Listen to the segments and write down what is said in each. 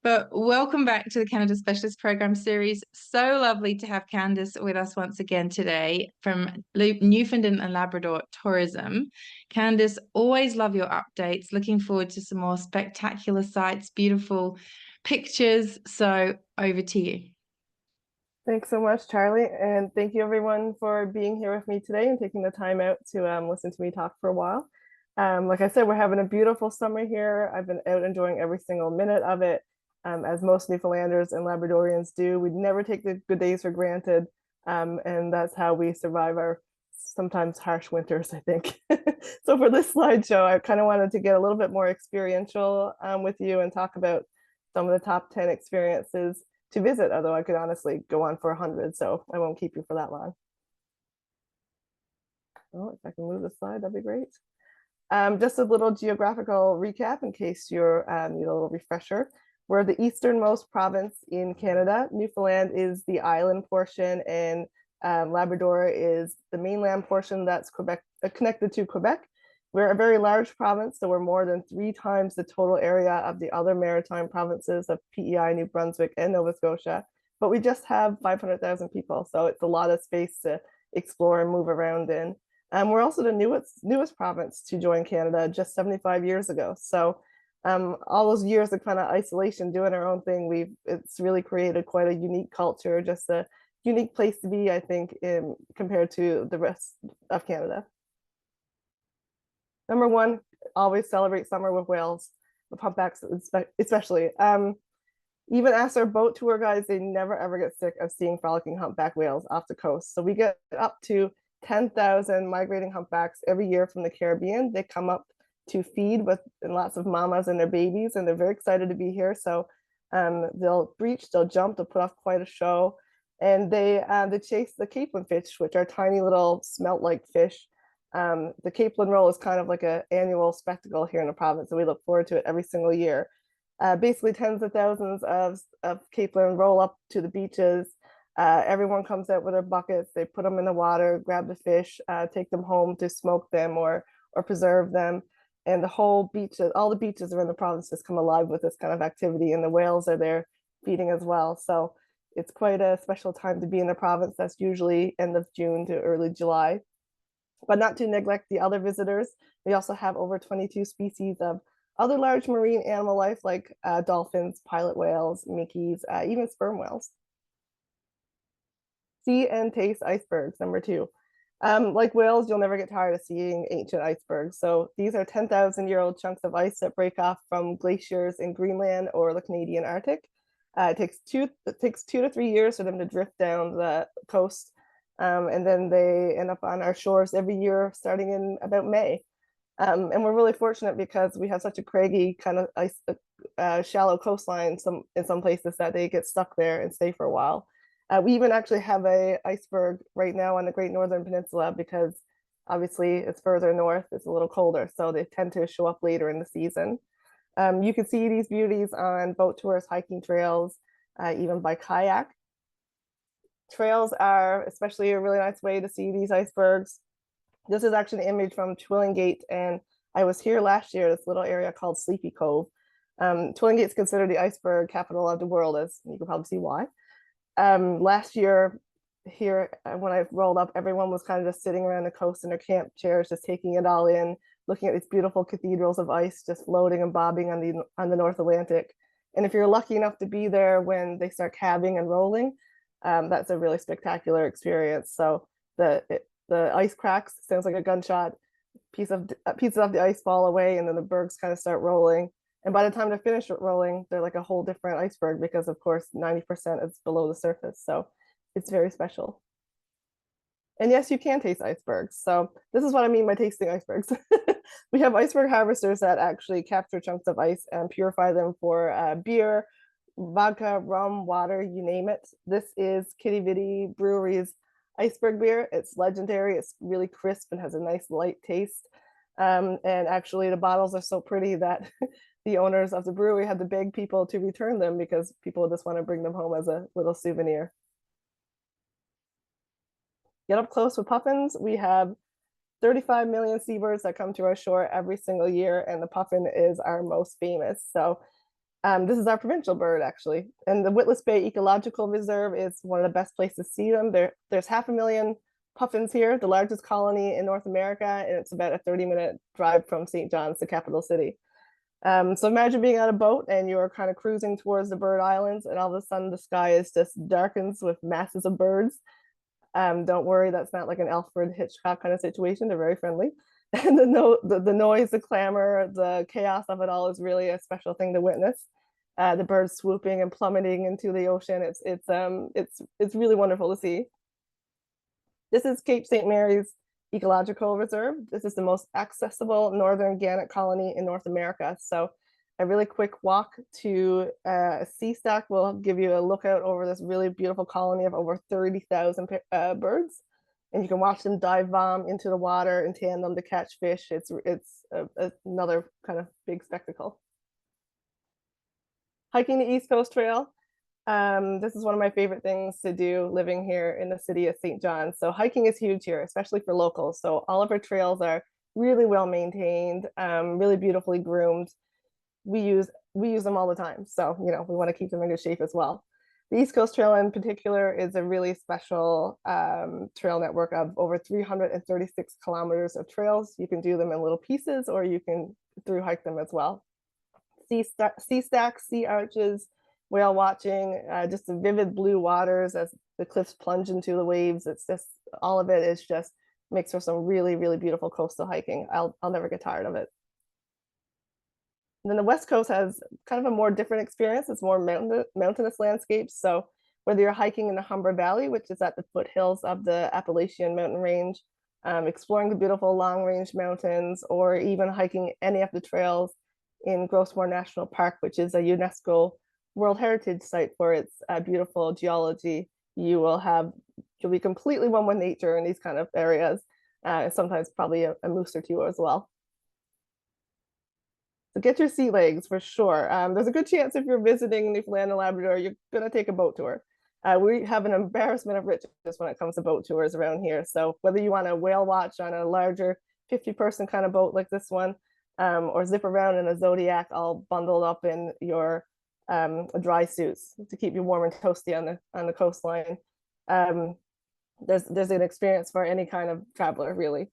But welcome back to the Canada Specialist Program series. So lovely to have Candice with us once again today from Newfoundland and Labrador Tourism. Candice, always love your updates. Looking forward to some more spectacular sights, beautiful pictures. So over to you. Thanks so much, Charlie. And thank you everyone for being here with me today and taking the time out to listen to me talk for a while. Like I said, we're having a beautiful summer here. I've been out enjoying every single minute of it, as most Newfoundlanders and Labradorians do. We never take the good days for granted, and that's how we survive our sometimes harsh winters, I think. So for this slideshow, I kind of wanted to get a little bit more experiential with you and talk about some of the top 10 experiences to visit, although I could honestly go on for 100, so I won't keep you for that long. Oh, if I can move the slide, that'd be great. Just a little geographical recap in case you're need a little refresher. We're the easternmost province in Canada. Newfoundland is the island portion, and Labrador is the mainland portion that's Quebec, connected to Quebec. We're a very large province, so we're more than 3 times the total area of the other maritime provinces of PEI, New Brunswick, and Nova Scotia. But we just have 500,000 people, so it's a lot of space to explore and move around in. We're also the newest province to join Canada just 75 years ago. So all those years of kind of isolation, doing our own thing, it's really created quite a unique culture, just a unique place to be, I think, compared to the rest of Canada. Number one, always celebrate summer with whales, with humpbacks especially. Even ask our boat tour guides, they never ever get sick of seeing frolicking humpback whales off the coast. So we get up to 10,000 migrating humpbacks every year from the Caribbean. They come up to feed with lots of mamas and their babies, and they're very excited to be here. So they'll breach, they'll jump, they'll put off quite a show. And they chase the capelin fish, which are tiny little smelt-like fish. The capelin roll is kind of like an annual spectacle here in the province, and we look forward to it every single year. Basically, tens of thousands of capelin roll up to the beaches. Everyone comes out with their buckets. They put them in the water, grab the fish, take them home to smoke them or preserve them. And the whole beaches, all the beaches around the province just come alive with this kind of activity, and the whales are there feeding as well. So it's quite a special time to be in the province. That's usually end of June to early July. But not to neglect the other visitors, we also have over 22 species of other large marine animal life like dolphins, pilot whales, minkies, even sperm whales. See and taste icebergs, number 2. Like whales, you'll never get tired of seeing ancient icebergs. So these are 10,000-year-old chunks of ice that break off from glaciers in Greenland or the Canadian Arctic. It takes 2 to 3 years for them to drift down the coast. And then they end up on our shores every year, starting in about May. And we're really fortunate because we have such a craggy kind of ice, shallow coastline in some places that they get stuck there and stay for a while. We even actually have a iceberg right now on the Great Northern Peninsula because obviously it's further north, it's a little colder, so they tend to show up later in the season. You can see these beauties on boat tours, hiking trails, even by kayak. Trails are especially a really nice way to see these icebergs. This is actually an image from Twillingate, and I was here last year, this little area called Sleepy Cove. Twillingate is considered the iceberg capital of the world, as you can probably see why. Last year here, when I rolled up, everyone was kind of just sitting around the coast in their camp chairs, just taking it all in, looking at these beautiful cathedrals of ice just floating and bobbing on the North Atlantic. And if you're lucky enough to be there when they start calving and rolling, that's a really spectacular experience. So the ice cracks, sounds like a gunshot, pieces of the ice fall away, and then the bergs kind of start rolling. And by the time they're finished rolling, they're like a whole different iceberg because, of course, 90% is below the surface. So it's very special. And yes, you can taste icebergs. So this is what I mean by tasting icebergs. We have iceberg harvesters that actually capture chunks of ice and purify them for beer, vodka, rum, water, you name it. This is Kitty Vitty Brewery's iceberg beer. It's legendary. It's really crisp and has a nice light taste. And actually the bottles are so pretty that the owners of the brewery had to beg people to return them because people just want to bring them home as a little souvenir. Get up close with puffins. We have 35 million seabirds that come to our shore every single year, and the puffin is our most famous. So This is our provincial bird, actually. And the Witless Bay Ecological Reserve is one of the best places to see them. There's 500,000 puffins here, the largest colony in North America, and it's about a 30-minute drive from St. John's, the capital city. So imagine being on a boat and you're kind of cruising towards the bird islands, and all of a sudden the sky is just darkens with masses of birds. Don't worry, that's not like an Alfred Hitchcock kind of situation. They're very friendly. And the noise, the clamor, the chaos of it all is really a special thing to witness. The birds swooping and plummeting into the ocean. It's really wonderful to see. This is Cape St. Mary's Ecological Reserve. This is the most accessible northern gannet colony in North America. So a really quick walk to a sea stack will give you a lookout over this really beautiful colony of over 30,000 birds. And you can watch them dive bomb into the water in tandem to catch fish. It's another kind of big spectacle. Hiking the East Coast Trail. This is one of my favorite things to do living here in the city of St. John's. So hiking is huge here, especially for locals. So all of our trails are really well maintained, really beautifully groomed. We use them all the time. So, we want to keep them in good shape as well. The East Coast Trail in particular is a really special trail network of over 336 kilometers of trails. You can do them in little pieces, or you can through hike them as well. Sea stacks, sea arches, whale watching, just the vivid blue waters as the cliffs plunge into the waves. It's just, all of it is just makes for some really, really beautiful coastal hiking. I'll never get tired of it. And then the West Coast has kind of a more different experience. It's more mountainous landscapes. So whether you're hiking in the Humber Valley, which is at the foothills of the Appalachian mountain range, exploring the beautiful long range mountains, or even hiking any of the trails in Grossmore National Park, which is a UNESCO World Heritage Site for its beautiful geology, you'll be completely one with nature in these kind of areas. Sometimes probably a moose or two as well. So get your sea legs for sure. There's a good chance if you're visiting Newfoundland and Labrador, you're gonna take a boat tour. We have an embarrassment of riches when it comes to boat tours around here. So whether you want to whale watch on a larger 50-person kind of boat like this one, or zip around in a Zodiac all bundled up in your dry suits to keep you warm and toasty on the coastline. There's an experience for any kind of traveler, really.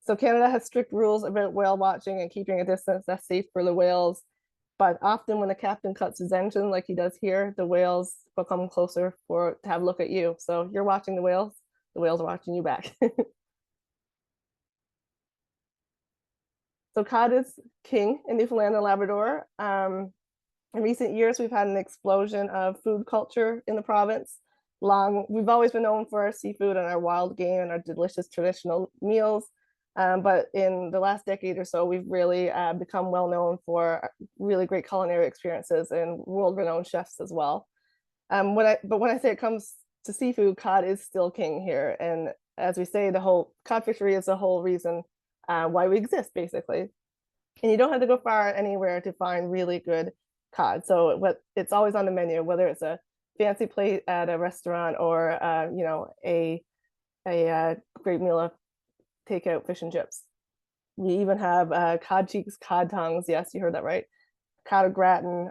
So Canada has strict rules about whale watching and keeping a distance that's safe for the whales. But often when the captain cuts his engine, like he does here, the whales will come closer to have a look at you. So you're watching the whales are watching you back. So cod is king in Newfoundland and Labrador. In recent years, we've had an explosion of food culture in the province. We've always been known for our seafood and our wild game and our delicious traditional meals. But in the last decade or so, we've really become well known for really great culinary experiences and world-renowned chefs as well. When I say it comes to seafood, cod is still king here. And as we say, the whole cod fishery is the whole reason why we exist, basically. And you don't have to go far anywhere to find really good cod. So it's always on the menu, whether it's a fancy plate at a restaurant or a great meal of takeout fish and chips. We even have cod cheeks, cod tongues. Yes, you heard that right. Cod au gratin.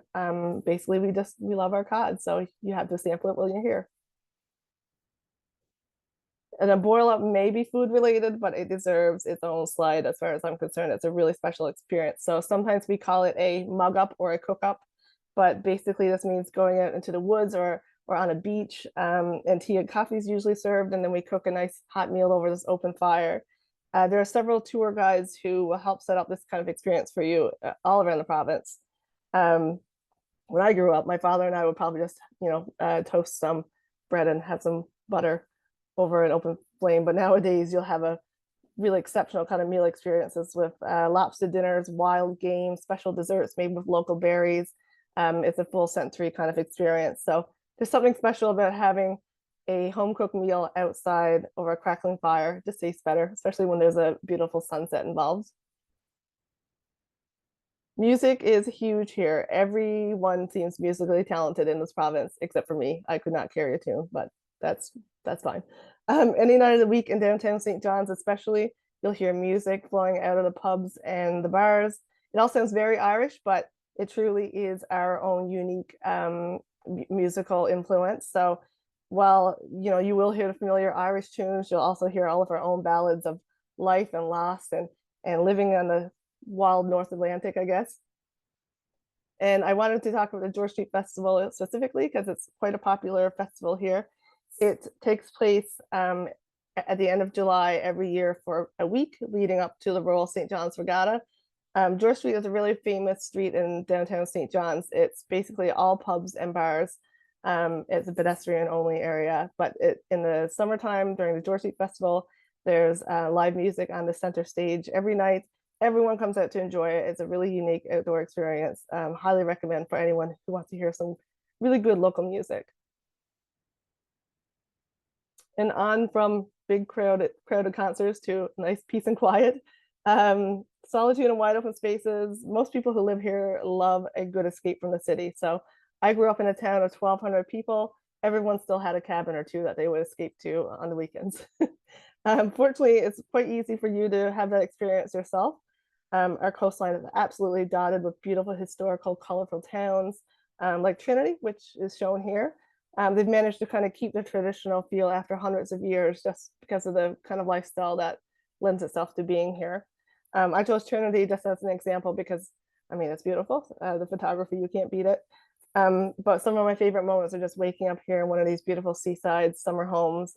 Basically, we love our cod, so you have to sample it while you're here. And a boil up may be food related, but it deserves its own slide as far as I'm concerned. It's a really special experience. So sometimes we call it a mug up or a cook up, but basically this means going out into the woods or on a beach, and tea and coffee is usually served, and then we cook a nice hot meal over this open fire. There are several tour guides who will help set up this kind of experience for you all around the province. When I grew up, my father and I would probably just, toast some bread and have some butter over an open flame. But nowadays, you'll have a really exceptional kind of meal experiences with lobster dinners, wild game, special desserts made with local berries. It's a full sensory kind of experience. So there's something special about having a home cooked meal outside over a crackling fire. It just tastes better, especially when there's a beautiful sunset involved. Music is huge here. Everyone seems musically talented in this province, except for me. I could not carry a tune, but that's fine. Any night of the week in downtown St. John's, especially, you'll hear music flowing out of the pubs and the bars. It all sounds very Irish, but It truly is our own unique musical influence. So while you will hear the familiar Irish tunes, you'll also hear all of our own ballads of life and loss and living on the wild North Atlantic, I guess. And I wanted to talk about the George Street Festival specifically because it's quite a popular festival here. It takes place at the end of July every year for a week leading up to the Royal St. John's Regatta. George Street is a really famous street in downtown St. John's. It's basically all pubs and bars. It's a pedestrian only area, but in the summertime during the George Street Festival, there's live music on the center stage every night. Everyone comes out to enjoy it. It's a really unique outdoor experience. Highly recommend for anyone who wants to hear some really good local music. And on from big crowded concerts to nice peace and quiet. Solitude and wide open spaces. Most people who live here love a good escape from the city. So I grew up in a town of 1,200 people. Everyone still had a cabin or two that they would escape to on the weekends. Fortunately, it's quite easy for you to have that experience yourself. Our coastline is absolutely dotted with beautiful, historical, colorful towns like Trinity, which is shown here. They've managed to kind of keep the traditional feel after hundreds of years just because of the kind of lifestyle that lends itself to being here. I chose Trinity just as an example because, I mean, it's beautiful. The photography, you can't beat it. But some of my favorite moments are just waking up here in one of these beautiful seaside summer homes,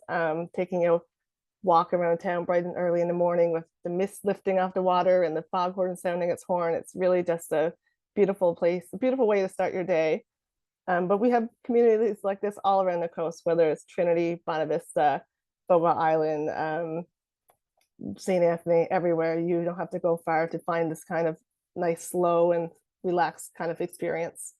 taking a walk around town bright and early in the morning with the mist lifting off the water and the foghorn sounding its horn. It's really just a beautiful place, a beautiful way to start your day. But we have communities like this all around the coast, whether it's Trinity, Bonavista, Boga Island, St. Anthony, everywhere. You don't have to go far to find this kind of nice, slow and relaxed kind of experience.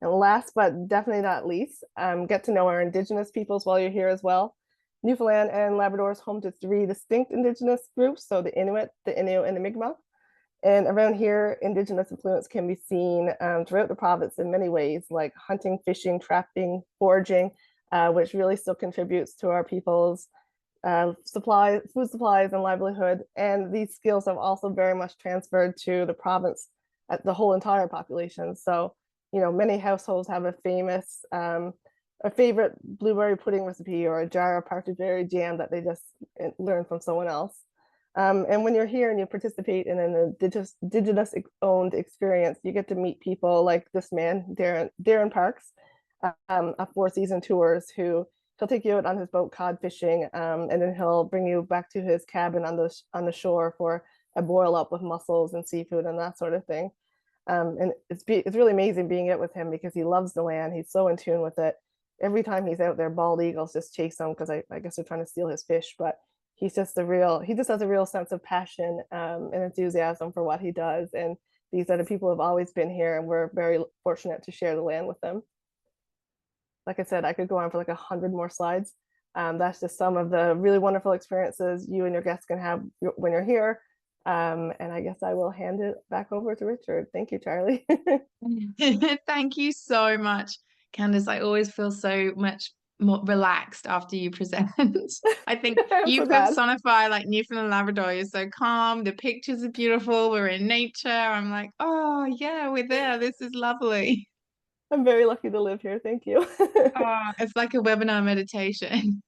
And last but definitely not least, get to know our Indigenous peoples while you're here as well. Newfoundland and Labrador is home to 3 distinct Indigenous groups, so the Inuit, the Innu, and the Mi'kmaq. And around here, Indigenous influence can be seen throughout the province in many ways, like hunting, fishing, trapping, foraging, which really still contributes to our people's food supplies, and livelihood. And these skills have also very much transferred to the province, the whole entire population. So, many households have a favorite blueberry pudding recipe or a jar of partridge berry jam that they just learned from someone else. And when you're here and you participate in an indigenous owned experience, you get to meet people like this man, Darren Parks, a 4-season tours who he'll take you out on his boat cod fishing, and then he'll bring you back to his cabin on the shore for a boil up with mussels and seafood and that sort of thing. And it's really amazing being out with him because he loves the land. He's so in tune with it. Every time he's out there, bald eagles just chase him because I guess they're trying to steal his fish. But he just has a real sense of passion and enthusiasm for what he does. And these other people have always been here, and we're very fortunate to share the land with them. Like I said, I could go on for like 100 more slides. That's just some of the really wonderful experiences you and your guests can have when you're here. And I guess I will hand it back over to Richard. Thank you, Charlie. Thank you so much, Candice. I always feel so much more relaxed after you present. I think I'm you so glad. personify like Newfoundland Labrador. You're so calm. The pictures are beautiful. We're in nature. I'm like, oh yeah, we're there. This is lovely. I'm very lucky to live here. Thank you. Oh, it's like a webinar meditation.